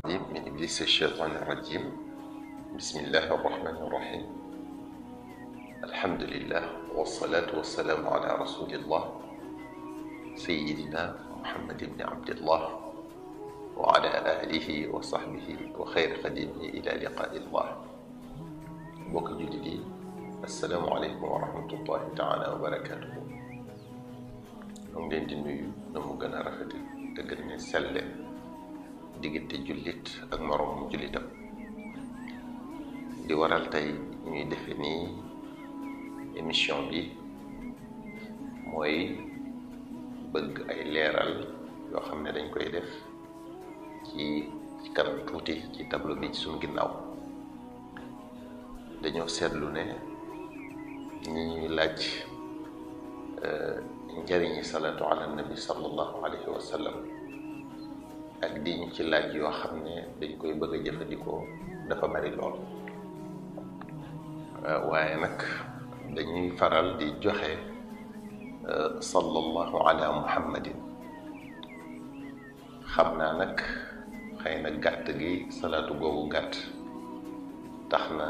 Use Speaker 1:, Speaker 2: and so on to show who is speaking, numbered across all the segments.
Speaker 1: من إبليس الشيطان الرجيم. بسم الله الرحمن الرحيم. الحمد لله والصلاة والسلام على رسول الله سيدنا محمد بن عبد الله وعلى آله وصحبه وخير خديمه إلى لقاء الله. mbokk jullit yi, assalaamu aleykum wa rahmatullahi taala wa barakaatuhu. ñoo ngi leen di nuyu na mu gën a rafet te gën ne selle diggante jullit ak moroomum jullitam. di waral tey ñuy defe nii émission bi mooy bëgg ay leeral yoo xam ne dañ koy def ci kanam tuuti ci tableau bi ci suñu ginnaaw. dañoo seetlu ne ñi ñuy laaj njariñi salaatu ala nabi sallallahu alayhi wa sallam ak di ñu ci laaj yoo xam ne dañ koy bëgg a jëfandikoo dafa bari lool. waaye nag dañuy faral di joxe sallallahu ala muhammadin. xam naa nag xëy na gàtt gi salaatu googu gàtt tax na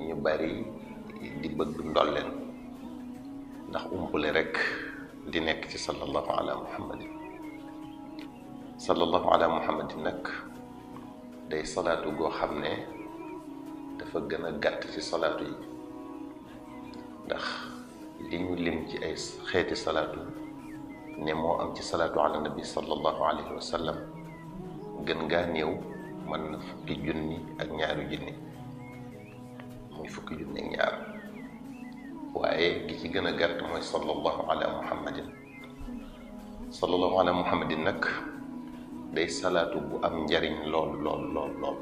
Speaker 1: ñu bari di bëgg ndolleen ndax umpule rek di nekk ci sallallahu ala muhammadin. sallallahu ala muhammadin nag day salaatu goo xam ne dafa gën a gàtt ci salaatu yi, ndax li ñu lim ci ay xeeti salaatu ne moo am ci salaatu ala nabi sallallahu alayhi wa sallam gën ngaa néew mën na fukki junni ak ñaari junni, muy fukki junni ak ñaar. waaye gi ci gën a gàtt mooy sallallahu ala muhammadin. sallallahu ala muhammadin nag day salaatu bu am njariñ lool lool lool lool.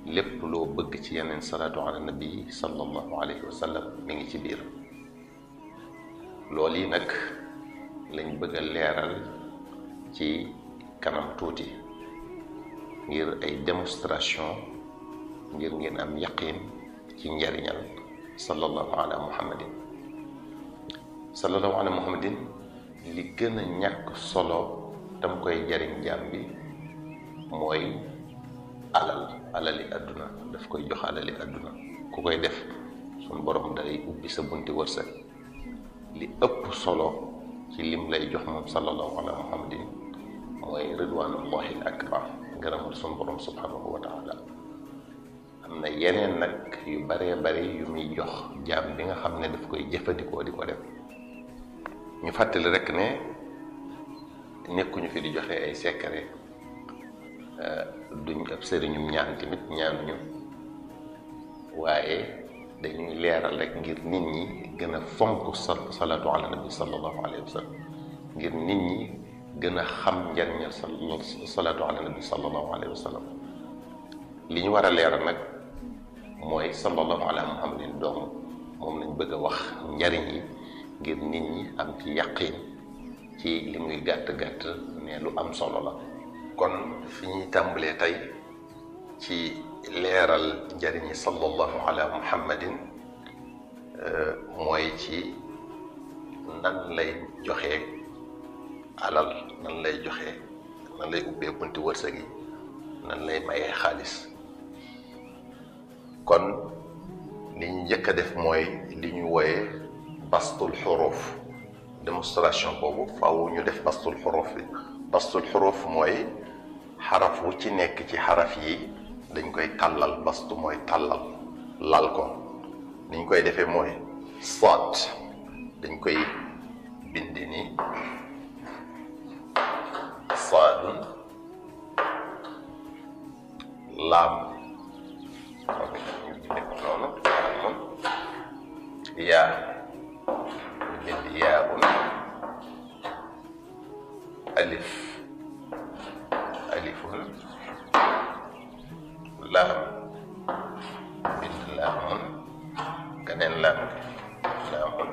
Speaker 1: lépp loo bëgg ci yeneen salaatu ala nabi sallallahu alayhi wa sallam mi ngi ci biir. loolu yi nag lañ bëgg a leeral ci kanam tuuti ngir ay démonstration, ngir ngeen am yaqin ci njariñal sallallahu ala muhammadin. sallallahu ala muhammadin li gën a ñàkk solo tam koy jariñ jaam bi mooy alali àdduna. daf koy jox alali àdduna. ku koy def sun borom day ubbi sa bunti wërsëg. li ëpp solo ci lim lay jox moom sallallahu ala muhammadin mooy ridwanullahi al akbar, ngërëmal sun borom subhanahu wa taala. am na yeneen nag yu baree bari yu muy jox jaam bi nga xam ne daf koy jëfandikoo di ko def. ñu fàttali rek ne nekkuñu fi di joxe ay secret, duñ ab sëriñum ñaan tamit ñaanuñu, waaye dañuy leeral rek ngir nit ñi gën a fonk salaatu ala nabi sallallahu alayhi wa sallam, ngir nit ñi gën a xam njariñal salaatu ala nabi sallallahu alayhi wa sallam. li ñu war a leeral nag mooy sallallahu ala muhammadin doomu moom lañ bëgg a wax njariñ yi ngir nit ñi am ci yaqin ci li muy gàtt-gàtt ne lu am solo la. kon fi ñuy tàmbalee tey ci leeral njariñi sallallahu ala muhammadin mooy ci nan lay joxe alal, nan lay joxe, nan lay ubbee bunti wërsëg yi, nan lay mayee xaalis. kon li ñu njëkk a def mooy li ñu wooye bastul xuruf. démonstration boobu faaw ñu def bastul xuruf bi. bastul xuruf mooy xaraf wu ci nekk ci xaraf yi dañ koy tàllal. bastu mooy tàllal, lal ko. niñ koy defee mooy saad dañ koy bindi ni saadun, laam ñu binde ko noonu, moom yaa ñu bind yaabun, alif alifun, laam bind laamun, keneen laam laamun,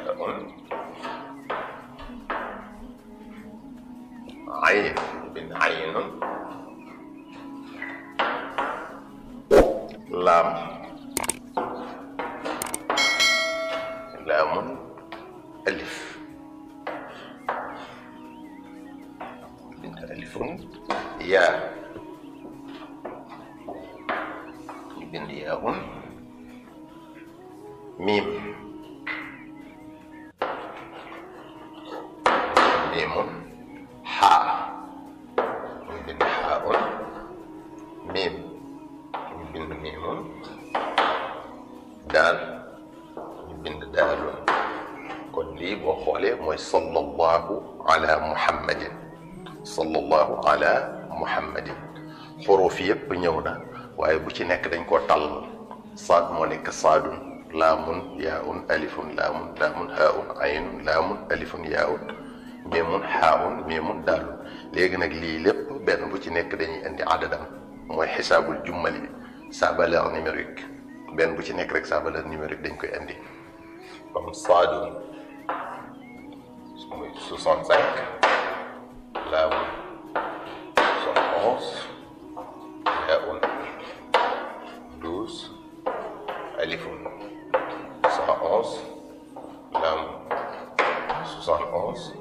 Speaker 1: haun, ayn bind aynun, laam laamun alif, bind yaun miim miimun xaa ñu bind xaaun miim ñu bind miimun daal ñu bind daalun kon lii boo xoolee mooy sallallahu ala muhammadin sallallahu ala muhammadin xuruuf yépp ñëw na waaye bu ci nekk dañ koo tàll saad moo nekk saadun laamun yaaun alifun laamun laamun haaun aynun laamun alifun yaaun miimun xaaun miimun daalun léegi nag lii lépp benn bu ci nekk dañuy indi adadam mooy xisaabul jummali sa valeur numérique benn bu ci nekk rek sa valeur numérique dañ koy indi comme saadun muy 65 laamun 71 yaaun 12 alifun 111 laamun 71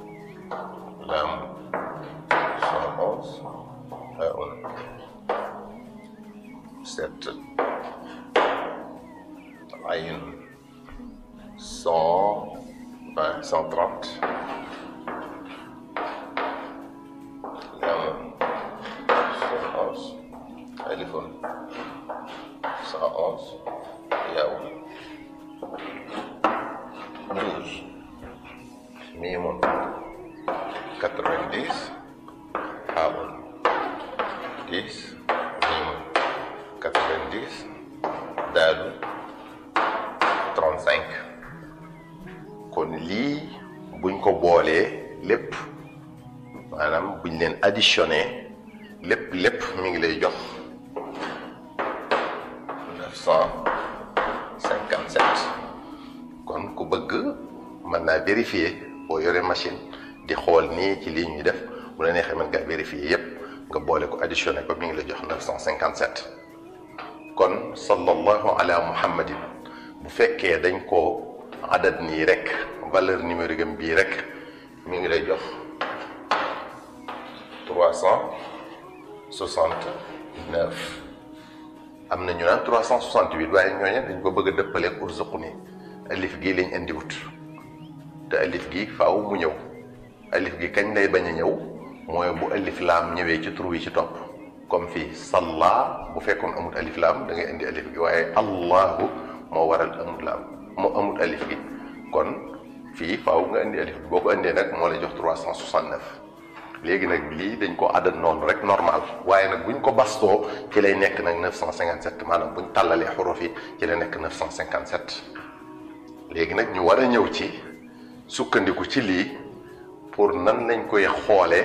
Speaker 1: laamun 111 haaun 7 ayn 120 130 laamun 111 alifun 111 yaaun 12 miimun 90 haaun 10 miimun 90 daalun 35 kon lii buñ ko boolee lépp maanaam buñ leen additionné lépp mi ngi lay jox 957 kon ku bëgg mën naa vérifier boo yore machine di xool nii ci lii ñuy def bu la neexee mën ngaa vérifier yépp nga boole ko additionné ko mi ngi lay jox 957 kon sallallahu ala muhammadin bu fekkee dañ ko adat nii rek valeur numérique am bii rek mi ngi lay jox 369 am na ñu naan 368 waaye ñooñu dañ ko bëgg a dëppaleeg urzuqni alif gii lañ indiwut te alif gi faaw mu ñëw alif gi kañ lay bañ a ñëw mooy bu alif laam ñëwee ci tur wi ci topp comme fii salla bu fekkoon amul alif laam da ngay indi alif gi waaye allahu moo waral amul laam moo amul alif gi kon fii faaw nga indi alif gi boo ko indee nag moo lay jox 369 léegi nag lii dañ ko àddat noonu rek normal waaye nag buñ ko bastoo ci lay nekk nag 957 maanaam buñ tàllalee xuruf yi ci lay nekk 957 léegi nag ñu war a ñëw ci sukkandiku ci lii pour nan lañ koy xoolee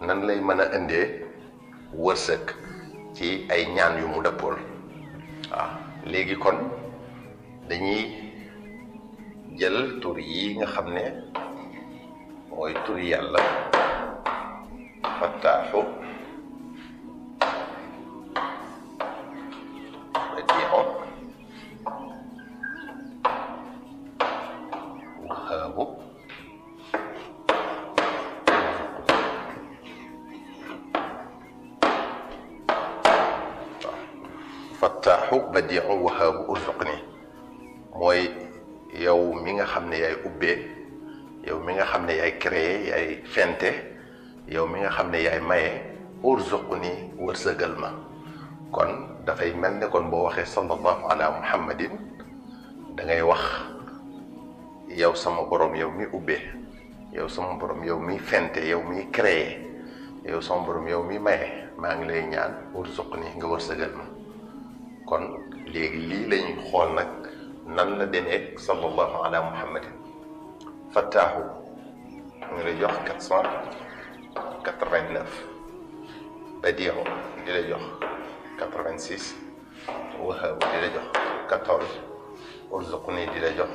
Speaker 1: nan lay mën a indee wërsëg ci ay ñaan yu mu dëppool waaw léegi kon dañuy jël tur yi nga xam ne mooy tur yàlla fattaaxu badiixu wahaabu fattaaxu badiixu wahaabu urzuqni mooy yow mi nga xam ne yaay ubbee yow mi nga xam ne yaay créé yaay fente yow mi nga xam ne yaay maye urzuqni wërsëgal ma kon dafay mel ne kon boo waxee sallallahu ala muhammadin da ngay wax yow sama borom yow mi ubbee yow sama borom yow mi fente yow mi créé yow sama borom yow mi maye maa ngi lay ñaan urzuqni nga wërsëgal ma kon léegi lii lañuy xool nag nan la demee sallallahu ala muhammadin fattaahu ngi lay jox 489 badiixu di la jox 86 wahaabu di la jox 14 urzuqni di la jox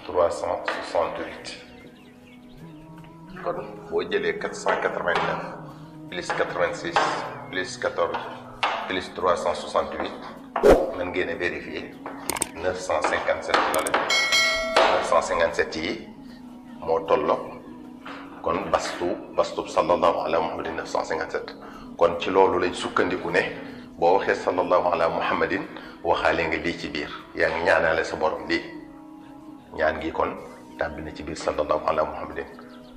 Speaker 1: 368 kon boo jëlee 489 plus 86 plus 14 plus 368 mën ngeen a vérifier 957 la la 957 yi moo tolloo kon bastu sallallahu ala muhammadin 957 kon ci loolu lañ sukkandiku ne boo waxee sallallahu ala muhammadin waxaale nga lii ci biir yaa ngi ñaanaale sa borom lii ñaan gi kon tàbbi na ci biir sallallahu ala muhammadin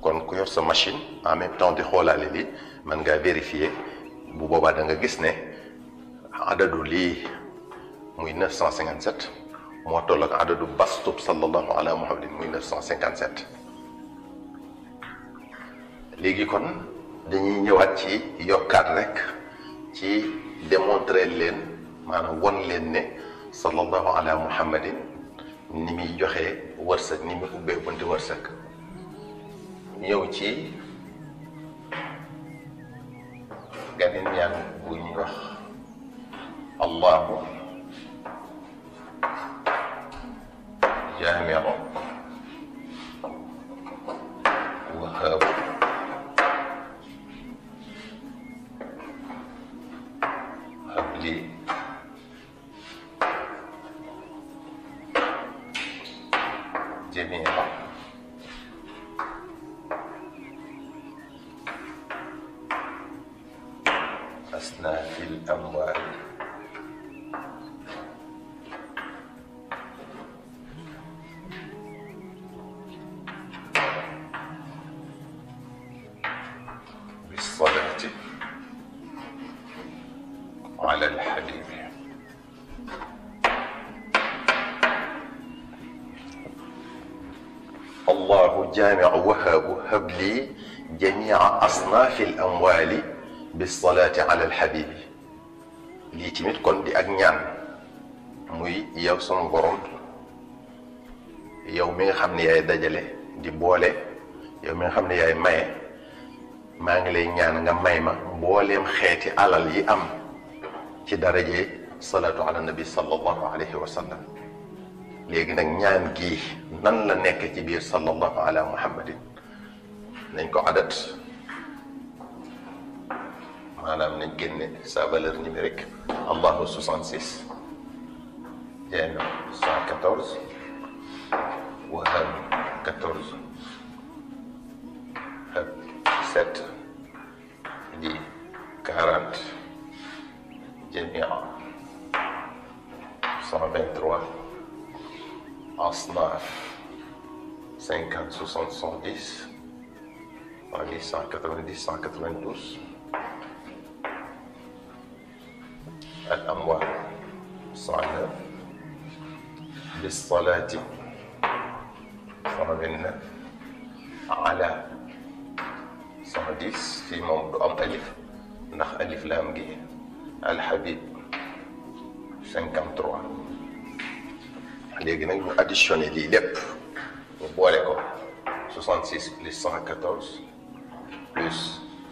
Speaker 1: kon ku yor sa machine en même temps di xoolaale lii mën ngaa vérifier bu boobaa da nga gis ne adadu lii muy 957 moo toll ak adadu bastub sallallahu ala muhammadin muy 957 léegi kon dañuy ñëwaat ci yokkaat rek ci démontrer leen maanaam won leen ne sallallahu ala muhammadin ni muy joxe wërsëg ni muy ubbee bunti wërsëg ñëw ci ganeen ñaan bu ñuy wax allahu jaamiu wahaabu habli jamia أصناف الأموال بالصلاة على الحبيب الله جامع وهاب هب لي جميع أصناف الأموال bisalaati ala alxabibi lii tamit kon di ak ñaan muy yow sunu borom yow mi nga xam ne yaay dajale di boole yow mi nga xam ne yaay maye maa ngi lay ñaan nga may ma mbooleem xeeti alal yi am ci daraje salaatu ala nabi sallallahu alayhi wa sallam léegi nag ñaan gii nan la nekk ci biir sallallahu ala muhammadin nañ ko adat maanaam nañ génne sa valeur numérique allahu 66 jaami 114 wahab 14 hab 7 di 40 jamia 123 asnaf 50 60 110 190 192 الأموال 109 بالصلاة 129 على 110 في موضوع ألف نخ ألف لام جي الحبيب 53 léegi nag ñu additionné lii lépp ñu boole ko 66 plus 114 plus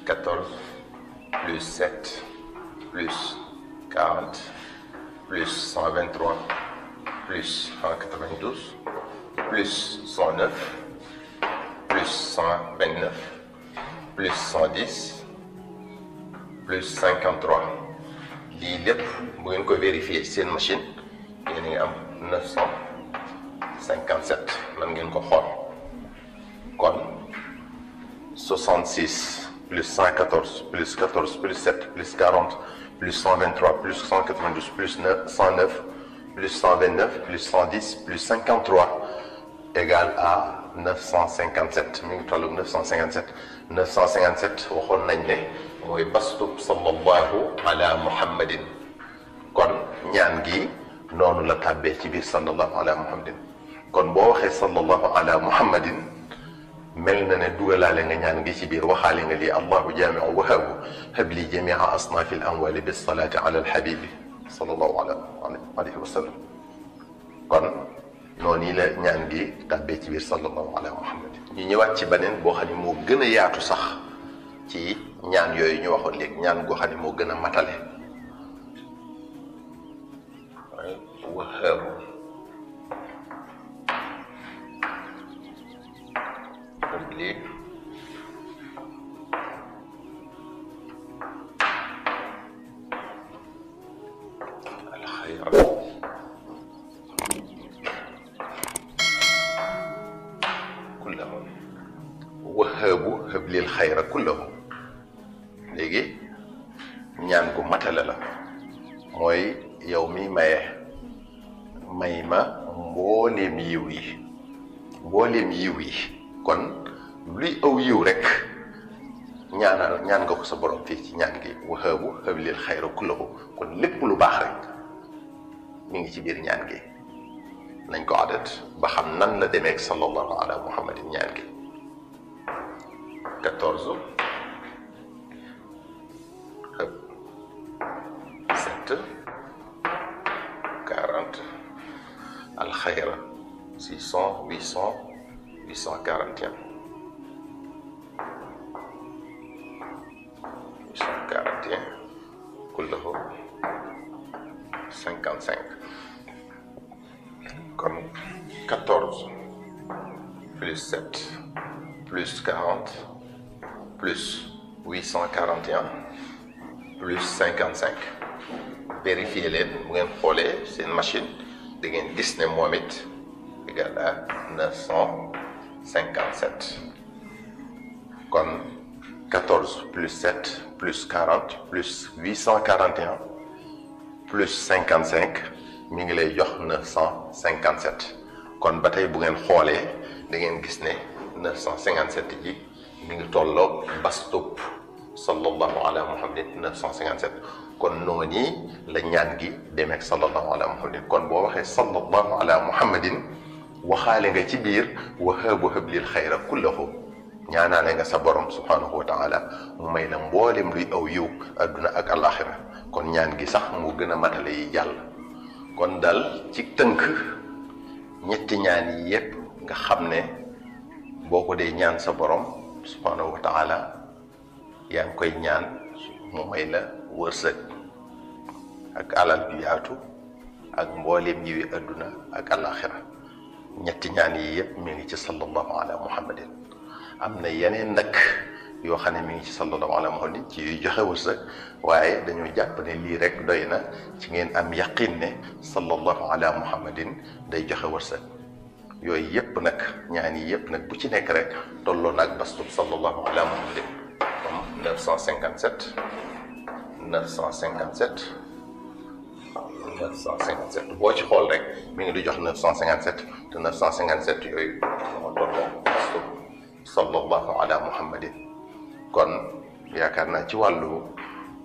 Speaker 1: 14 plus 7 plus 40 plus 123 plus 192 plus 109 plus 129 plus 110 plus 53 lii lépp bu ngeen ko vérifier seen machine yéen a ngi am 957 man ngeen ko xool kon 66 plus 114 plus 14 plus 7 plus 40 plus 123 plus 192 plus 109 plus 129 plus 110 plus 53 égale à 957 mi ngi tollu 957 957 waxoon nañ ne mooy bastub sallallahu ala muhammadin kon ñaan gi noonu la tàbbee ci biir sallallahu ala muhammadin kon boo waxee sallallahu ala muhammadin mel na ne dugalaale nga ñaan gi ci biir waxaale nga lii allahu jaamiu wahabu habli jamia asnaafi al amwali bisalaati ala alxabibi sallallahu alayhi wa sallam kon noonu la ñaan gi tàbbee ci biir sallallahu ala muhammadin ñu ñëwaat ci beneen boo xam ne moo gën a yaatu sax ci ñaan yooyu ñu waxoon léegi ñaan goo xam ne moo gën a matale wahabu habli alxayra kullahu wahabu habli alxayra kullahu léegi ñaan gu matale la mooy yow mi maye may ma mbooleem yiw yi kon luy aw yiw rek ñaan nga ko sa borom fii ci ñaan gi wahaabu hablil xayra kullahu kon lépp lu baax rek mi ngi ci biir ñaan gi. nañ ko adat ba xam nan la demee ak sallallahu ala muhammadin ñaan gi 14 7 40 alxayra 600 841 kullahu 55 kon 14 plus 7 plus 40 plus 841 plus 55 vérifiez leen bu ngeen xoolee seen machine da ngeen gis ne moom it égal à 957 kon 14 plus 7 plus 40 plus 841 plus 55 mi ngi lay jox 957 kon ba tey bu ngeen xoolee da ngeen gis ne 957 ji mi ngi tolloo bastub sallallahu ala muhammadin 957 kon noonu la ñaan gi demeek sallallahu ala muhammadin kon boo waxee sallallahu ala muhammadin waxaale nga ci biir wahaabu hablil xayra kullahu ñaanaale nga sa borom subhanahu wa taala mu may la mboolem luy aw yiw adduna ak alaxira kon ñaan gi sax mu gën a matale yi jàll kon daal ci tënk ñetti ñaan yi yépp nga xam ne boo ko dee ñaan sa borom subhanahu wa taala yaa ngi koy ñaan mu may la wërsëg ak alal ju yaatu ak mboolem yiwi adduna ak alaxira ñetti ñaan yi yépp mi ngi ci sallallahu ala muhammadin am na yeneen nag yoo xam ne mi ngi ci sallallahu ala muhammadin ci yuy joxe wërsëg waaye dañoo jàpp ne lii rek doy na ci ngeen am yaqin ne sallallahu ala muhammadin day joxe wërsëg yooyu yépp nag ñaan yi yépp nag bu ci nekk rek tolloo nag bastub sallallahu ala muhammadin comme 957 boo ci xool rek mi ngi di jox 957 te 957 yooyu moo tolloo bastub sallallahu ala muhammadin kon yaakaar naa ci wàllu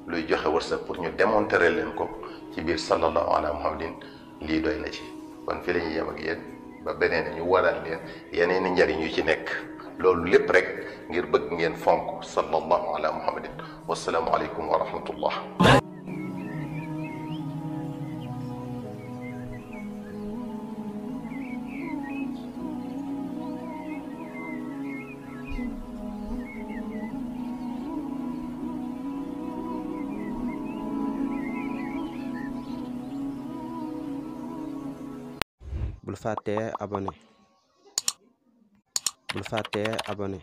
Speaker 1: luy joxe wërsëg pour ñu démontrer leen ko ci biir sallallahu ala muhammadin lii doy na ci kon fi la ñuy yem ak yéen ba beneen ñu waral leen yeneen i njariñ yu ci nekk loolu lépp rek ngir bëgg ngeen fonk sallallahu ala muhammadin wasalaamu aleykum wa rahmatullah
Speaker 2: bul fàttee abonné bul fàttee abonné